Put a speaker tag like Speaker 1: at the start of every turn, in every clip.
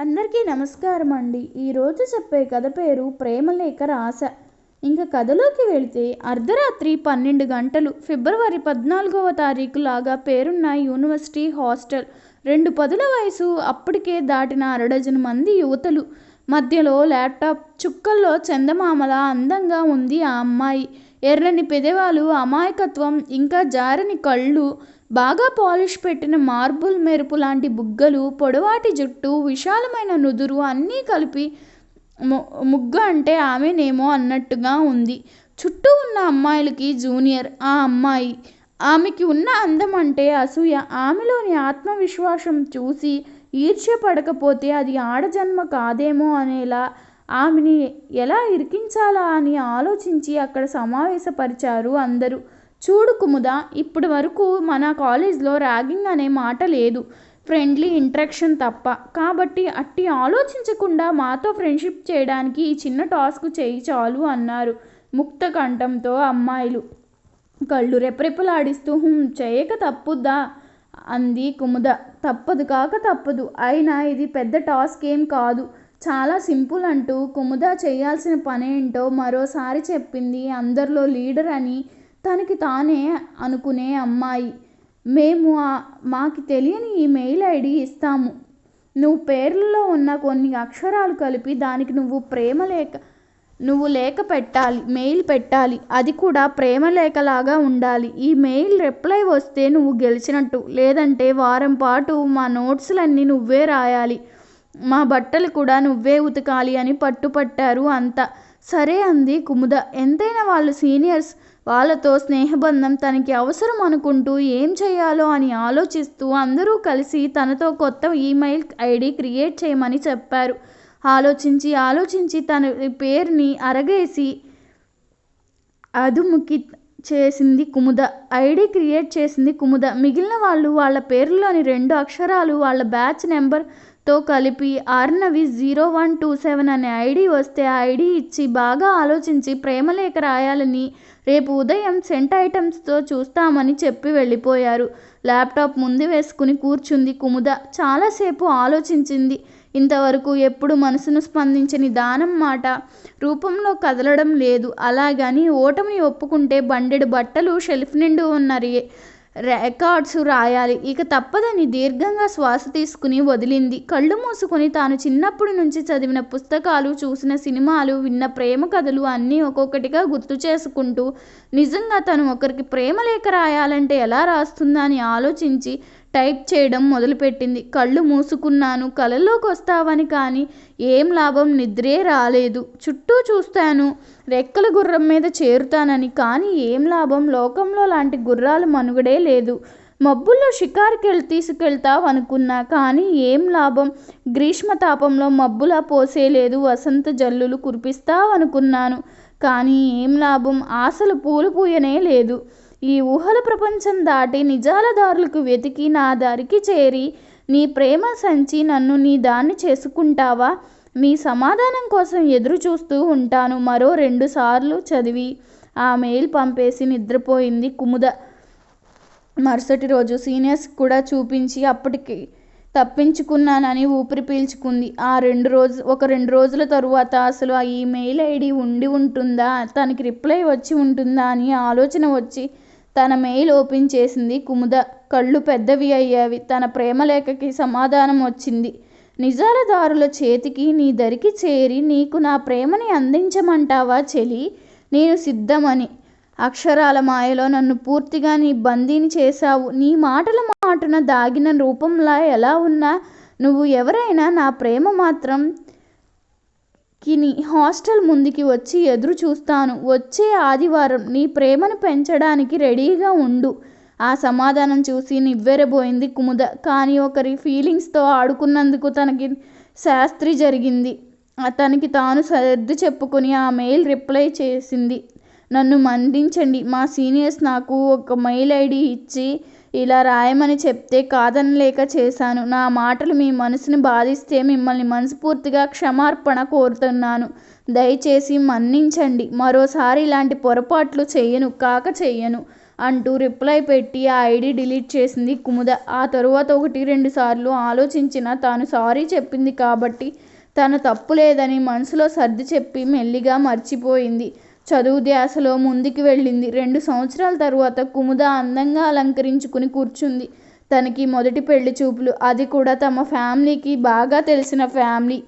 Speaker 1: అందరికీ నమస్కారం అండి. ఈరోజు చెప్పే కథ పేరు ప్రేమలేఖ రాశ. ఇంకా కథలోకి వెళితే అర్ధరాత్రి 12 గంటలు ఫిబ్రవరి 14వ తారీఖు లాగా పేరున్న యూనివర్సిటీ హాస్టల్. 2 పదుల వయసు అప్పటికే దాటిన అరడజను మంది యువతులు. మధ్యలో ల్యాప్టాప్ చుక్కల్లో చందమామలా అందంగా ఉంది ఆ అమ్మాయి. ఎర్రని పెదవాలు, అమాయకత్వం, ఇంకా జారని కళ్ళు, బాగా పాలిష్ పెట్టిన మార్బుల్ మెరుపు లాంటి బుగ్గలు, పొడవాటి జుట్టు, విశాలమైన నుదురు అన్నీ కలిపి ముగ్గ అంటే ఆమెనేమో అన్నట్టుగా ఉంది. చుట్టూ ఉన్న అమ్మాయిలకి జూనియర్ ఆ అమ్మాయి. ఆమెకి ఉన్న అందం అంటే అసూయ. ఆమెలోని ఆత్మవిశ్వాసం చూసి ఈర్ష్య పడకపోతే అది ఆడజన్మ కాదేమో అనేలా ఆమెని ఎలా ఇరికించాలా అని ఆలోచించి అక్కడ సమావేశపరిచారు అందరూ. చూడు కుముద, ఇప్పటి వరకు మన కాలేజ్లో ర్యాగింగ్ అనే మాట లేదు, ఫ్రెండ్లీ ఇంట్రాక్షన్ తప్ప. కాబట్టి అట్టి ఆలోచించకుండా మాతో ఫ్రెండ్షిప్ చేయడానికి ఈ చిన్న టాస్క్ చేయి చాలు అన్నారు ముక్త కంఠంతో అమ్మాయిలు. కళ్ళు రెపరెపలాడిస్తూ చేయక తప్పుద్దా అంది కుముద. తప్పదు కాక తప్పదు. అయినా ఇది పెద్ద టాస్క్ ఏం కాదు, చాలా సింపుల్ అంటూ కుముద చేయాల్సిన పనేంటో మరోసారి చెప్పింది అందరిలో లీడర్ అని తనకి తానే అనుకునే అమ్మాయి. మేము మాకి తెలియని ఈ మెయిల్ ఐడి ఇస్తాము. నువ్వు పేర్లలో ఉన్న కొన్ని అక్షరాలు కలిపి దానికి నువ్వు లేఖ పెట్టాలి, మెయిల్ పెట్టాలి. అది కూడా ప్రేమలేఖలాగా ఉండాలి. ఈ మెయిల్ రిప్లై వస్తే నువ్వు గెలిచినట్టు, లేదంటే వారం పాటు మా నోట్స్లన్నీ నువ్వే రాయాలి, మా బట్టలు కూడా నువ్వే ఉతకాలి అని పట్టుపట్టారు అంతా. సరే అంది కుముద. ఎంతైనా వాళ్ళు సీనియర్స్, వాళ్ళతో స్నేహబంధం తనకి అవసరం అనుకుంటూ ఏం చేయాలో అని ఆలోచిస్తూ అందరూ కలిసి తనతో కొత్త ఈమెయిల్ ఐడి క్రియేట్ చేయమని చెప్పారు. ఆలోచించి తన పేరుని అరగేసి అదుముకి చేసింది కుముద. ఐడి క్రియేట్ చేసింది కుముద. మిగిలిన వాళ్ళు వాళ్ళ పేర్లలోని 2 అక్షరాలు వాళ్ళ బ్యాచ్ నెంబర్తో కలిపి ఆర్నవి 0127 అనే ఐడి వస్తే ఆ ఐడి ఇచ్చి బాగా ఆలోచించి ప్రేమలేఖ రాయాలని రేపు ఉదయం సెంట్ ఐటమ్స్తో చూస్తామని చెప్పి వెళ్ళిపోయారు. ల్యాప్టాప్ ముందు వేసుకుని కూర్చుంది కుముద. చాలాసేపు ఆలోచించింది. ఇంతవరకు ఎప్పుడు మనసును స్పందించని దానం మాట రూపంలో కదలడం లేదు. అలాగని ఓటమిని ఒప్పుకుంటే బండెడు బట్టలు షెల్ఫ్ నిండు ఉన్న రికార్డ్స్ రాయాలి, ఇక తప్పదని దీర్ఘంగా శ్వాస తీసుకుని వదిలింది. కళ్ళు మూసుకొని తాను చిన్నప్పటి నుంచి చదివిన పుస్తకాలు, చూసిన సినిమాలు, విన్న ప్రేమ కథలు అన్నీ ఒక్కొక్కటిగా గుర్తు చేసుకుంటూ నిజంగా తను ఒకరికి ప్రేమలేఖ రాయాలంటే ఎలా రాస్తుందా అని ఆలోచించి టైప్ చేయడం మొదలుపెట్టింది. కళ్ళు మూసుకున్నాను, కలలోకి వస్తావని, కానీ ఏం లాభం, నిద్రే రాలేదు. చుట్టూ చూస్తాను, రెక్కల గుర్రం మీద చేరుతానని, కానీ ఏం లాభం, లోకంలో లాంటి గుర్రాలు మనుగడే లేదు. మబ్బుల్లో షికారుకి తీసుకెళ్తావనుకున్నా, కానీ ఏం లాభం, గ్రీష్మతాపంలో మబ్బులా పోసేలేదు. వసంత జల్లులు కురిపిస్తావనుకున్నాను, కానీ ఏం లాభం, ఆశలు పూలు పూయనే లేదు. ఈ ఊహల ప్రపంచం దాటి నిజాల దారులకు వెతికి నా దారికి చేరి నీ ప్రేమ సంచి నన్ను నీ దాన్ని చేసుకుంటావా? నీ సమాధానం కోసం ఎదురు చూస్తూ ఉంటాను. మరో 2 సార్లు చదివి ఆ మెయిల్ పంపేసి నిద్రపోయింది కుముద. మరుసటి రోజు సీనియర్స్ కూడా చూపించి అప్పటికి తప్పించుకున్నానని ఊపిరి పీల్చుకుంది. ఒక 2 రోజుల తరువాత అసలు ఆ ఈమెయిల్ ఐడి ఉంటుందా, తనకి రిప్లై వచ్చి ఉంటుందా అని ఆలోచన వచ్చి తన మెయిల్ ఓపెన్ చేసింది కుముద. కళ్ళు పెద్దవి అయ్యావి. తన ప్రేమలేఖకి సమాధానం వచ్చింది. నిజాల దారుల చేతికి నీ దరికి చేరి నీకు నా ప్రేమని అందించమంటావా చెలి? నేను సిద్ధమని. అక్షరాల మాయలో నన్ను పూర్తిగా నీ బందీని చేశావు. నీ మాటన దాగిన రూపంలా ఎలా ఉన్నా నువ్వు ఎవరైనా నా ప్రేమ మాత్రం నీ హాస్టల్ ముందుకి వచ్చి ఎదురు చూస్తాను. వచ్చే ఆదివారం నీ ప్రేమను పెంచడానికి రెడీగా ఉండు. ఆ సమాధానం చూసి నివ్వెరబోయింది కుముద. కానీ ఒకరి ఫీలింగ్స్తో ఆడుకున్నందుకు తనకి శాస్త్రి జరిగింది. తనకి తాను సర్ది చెప్పుకొని ఆ మెయిల్ రిప్లై చేసింది. నన్ను మన్నించండి. మా సీనియర్స్ నాకు ఒక మెయిల్ ఐడి ఇచ్చి ఇలా రాయమని చెప్తే కాదనలేక చేశాను. నా మాటలు మీ మనసుని బాధిస్తే మిమ్మల్ని మనస్ఫూర్తిగా క్షమార్పణ కోరుతున్నాను. దయచేసి మన్నించండి. మరోసారి ఇలాంటి పొరపాట్లు చెయ్యను. అంటూ రిప్లై పెట్టి ఆ ఐడి డిలీట్ చేసింది కుముద. ఆ తరువాత 1-2 సార్లు ఆలోచించినా తాను సారీ చెప్పింది కాబట్టి తన తప్పు లేదని మనసులో సర్ది చెప్పి మెల్లిగా మర్చిపోయింది. చదువు ధ్యాసలో ముందుకు వెళ్ళింది. 2 సంవత్సరాల తరువాత కుముద అందంగా అలంకరించుకుని కూర్చుంది. తనకి మొదటి పెళ్లి చూపులు, అది కూడా తమ ఫ్యామిలీకి బాగా తెలిసిన ఫ్యామిలీ.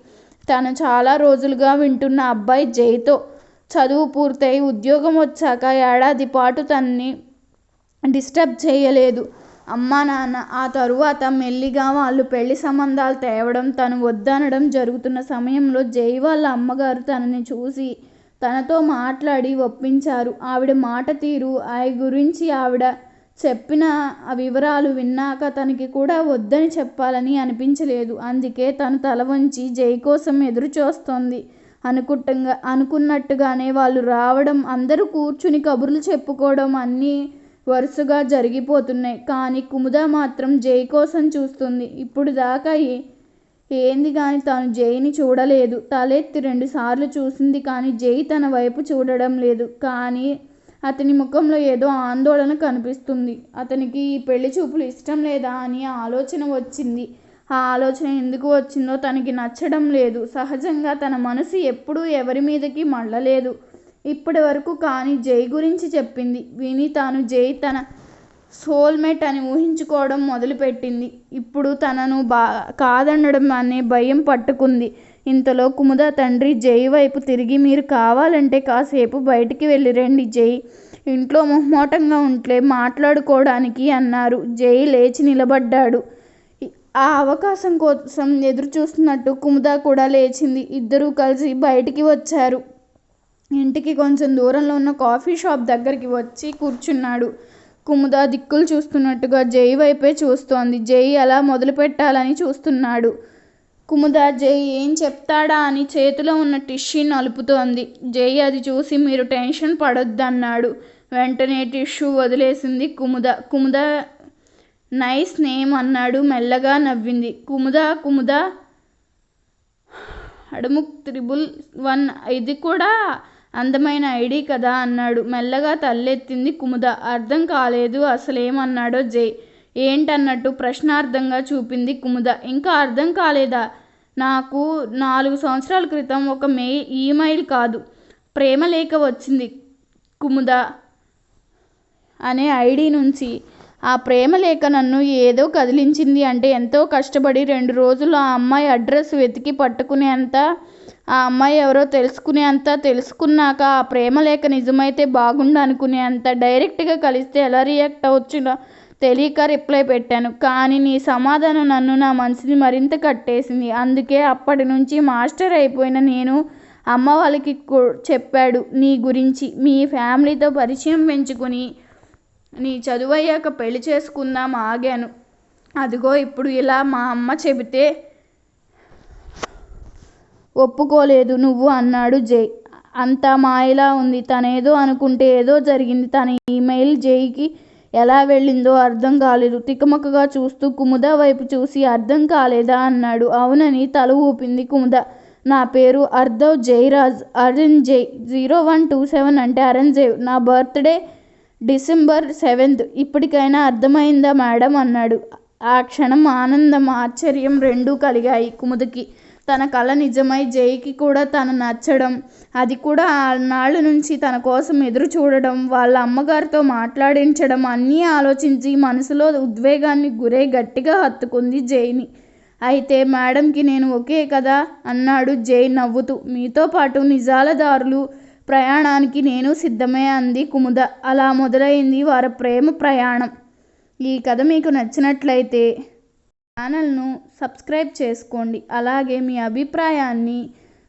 Speaker 1: తను చాలా రోజులుగా వింటున్న అబ్బాయి జైతో. చదువు పూర్తయి ఉద్యోగం వచ్చాక ఏడాది పాటు తనని డిస్టర్బ్ చేయలేదు అమ్మా నాన్న. ఆ తరువాత మెల్లిగా వాళ్ళు పెళ్లి సంబంధాలు తేవడం, తను వద్దనడం జరుగుతున్న సమయంలో జై వాళ్ళ అమ్మగారు తనని చూసి తనతో మాట్లాడి ఒప్పించారు. ఆవిడ మాట తీరు, గురించి ఆవిడ చెప్పిన వివరాలు విన్నాక తనకి కూడా వద్దని చెప్పాలని అనిపించలేదు. అందుకే తను తల వంచి జై కోసం ఎదురు చూస్తోంది. అనుకున్నట్టుగానే వాళ్ళు రావడం, అందరూ కూర్చుని కబుర్లు చెప్పుకోవడం అన్నీ వరుసగా జరిగిపోతున్నాయి. కానీ కుముద మాత్రం జై కోసం చూస్తుంది. ఇప్పుడు దాకా ఏంది కానీ తాను జైని చూడలేదు. తలెత్తి 2 సార్లు చూసింది కానీ జై తన వైపు చూడడం లేదు. కానీ అతని ముఖంలో ఏదో ఆందోళన కనిపిస్తుంది. అతనికి ఈ పెళ్లి చూపులు ఇష్టం లేదా అని ఆలోచన వచ్చింది. ఆ ఆలోచన ఎందుకు వచ్చిందో తనకి నచ్చడం లేదు. సహజంగా తన మనసు ఎప్పుడూ ఎవరి మీదకి మళ్ళలేదు ఇప్పటి వరకు. కానీ జై గురించి చెప్పింది విని తాను జై తన సోల్మేట్ అని ఊహించుకోవడం మొదలుపెట్టింది. ఇప్పుడు తనను కాదనడం అనే భయం పట్టుకుంది. ఇంతలో కుముద తండ్రి జై వైపు తిరిగి, మీరు కావాలంటే కాసేపు బయటికి వెళ్ళి రండి జై, ఇంట్లో మొహమాటంగా ఉంటే మాట్లాడుకోవడానికి అన్నారు. జై లేచి నిలబడ్డాడు. ఆ అవకాశం కోసం ఎదురు చూస్తున్నట్టు కుముద కూడా లేచింది. ఇద్దరూ కలిసి బయటికి వచ్చారు. ఇంటికి కొంచెం దూరంలో ఉన్న కాఫీ షాప్ దగ్గరికి వచ్చి కూర్చున్నాడు. కుముద దిక్కులు చూస్తున్నట్టుగా జై వైపే చూస్తోంది. జై అలా మొదలు పెట్టాలని చూస్తున్నాడు. కుముద జై ఏం చెప్తాడా అని చేతిలో ఉన్న టిష్యూ నలుపుతోంది. జై అది చూసి మీరు టెన్షన్ పడొద్దన్నాడు. వెంటనే టిష్యూ వదిలేసింది కుముద. కుముద నైస్ నేమ్ అన్నాడు. మెల్లగా నవ్వింది. కుముద అడుముక్ 111, ఇది కూడా అందమైన ఐడి కదా అన్నాడు. మెల్లగా తలెత్తింది కుముద. అర్థం కాలేదు అసలేమన్నాడో జై. ఏంటన్నట్టు ప్రశ్నార్థంగా చూపింది కుముద. ఇంకా అర్థం కాలేదా? నాకు 4 సంవత్సరాల క్రితం ఒక ఈమెయిల్ కాదు, ప్రేమలేఖ వచ్చింది కుముద అనే ఐడి నుంచి. ఆ ప్రేమలేఖ నన్ను ఏదో కదిలించింది. అంటే ఎంతో కష్టపడి 2 రోజుల్లో ఆ అమ్మాయి అడ్రస్ వెతికి పట్టుకునేంత, ఆ అమ్మాయి ఎవరో తెలుసుకునేంత, తెలుసుకున్నాక ఆ ప్రేమలేఖ నిజమైతే బాగుండు అనుకునేంత, డైరెక్ట్గా కలిస్తే ఎలా రియాక్ట్ అవచ్చునో తెలియక రిప్లై పెట్టాను. కానీ నీ సమాధానం నన్ను, నా మనసుని మరింత కట్టేసింది. అందుకే అప్పటి నుంచి మాస్టర్ అయిపోయిన నేను అమ్మ వాళ్ళకి చెప్పాడు నీ గురించి. మీ ఫ్యామిలీతో పరిచయం పెంచుకుని నీ చదువయ్యాక పెళ్లి చేసుకుందాం ఆగాను. అదిగో ఇప్పుడు ఇలా మా అమ్మ చెబితే ఒప్పుకోలేదు నువ్వు అన్నాడు జై. అంతా మాయలా ఉంది. తనేదో అనుకుంటే ఏదో జరిగింది. తన ఈమెయిల్ జైకి ఎలా వెళ్ళిందో అర్థం కాలేదు. తికమకగా చూస్తూ కుముద వైపు చూసి అర్థం కాలేదా అన్నాడు. అవునని తల ఊపింది కుముద. నా పేరు అర్ధవ్ జైరాజ్, అరుణ్ జై. 0127 అంటే అరుణ్జైవ్. నా బర్త్డే December 7th. ఇప్పటికైనా అర్థమైందా మేడం అన్నాడు. ఆ క్షణం ఆనందం, ఆశ్చర్యం రెండూ కలిగాయి కుముదకి. తన కల నిజమై జైకి కూడా తను నచ్చడం, అది కూడా ఆనాళ్ళ నుంచి తన కోసం ఎదురు చూడడం, వాళ్ళ అమ్మగారితో మాట్లాడించడం అన్నీ ఆలోచించి మనసులో ఉద్వేగాన్ని గురై గట్టిగా హత్తుకుంది జైని. అయితే మేడంకి నేను ఓకే కదా అన్నాడు జై నవ్వుతూ. మీతో పాటు నిజాల దారులు ప్రయాణానికి నేను సిద్ధమే అంది కుముద. అలా మొదలైంది వారి ప్రేమ ప్రయాణం. ఈ కథ మీకు నచ్చినట్లయితే ఛానల్ను సబ్స్క్రైబ్ చేసుకోండి. అలాగే మీ అభిప్రాయాన్ని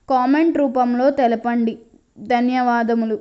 Speaker 1: కామెంట్ రూపంలో తెలపండి. ధన్యవాదములు.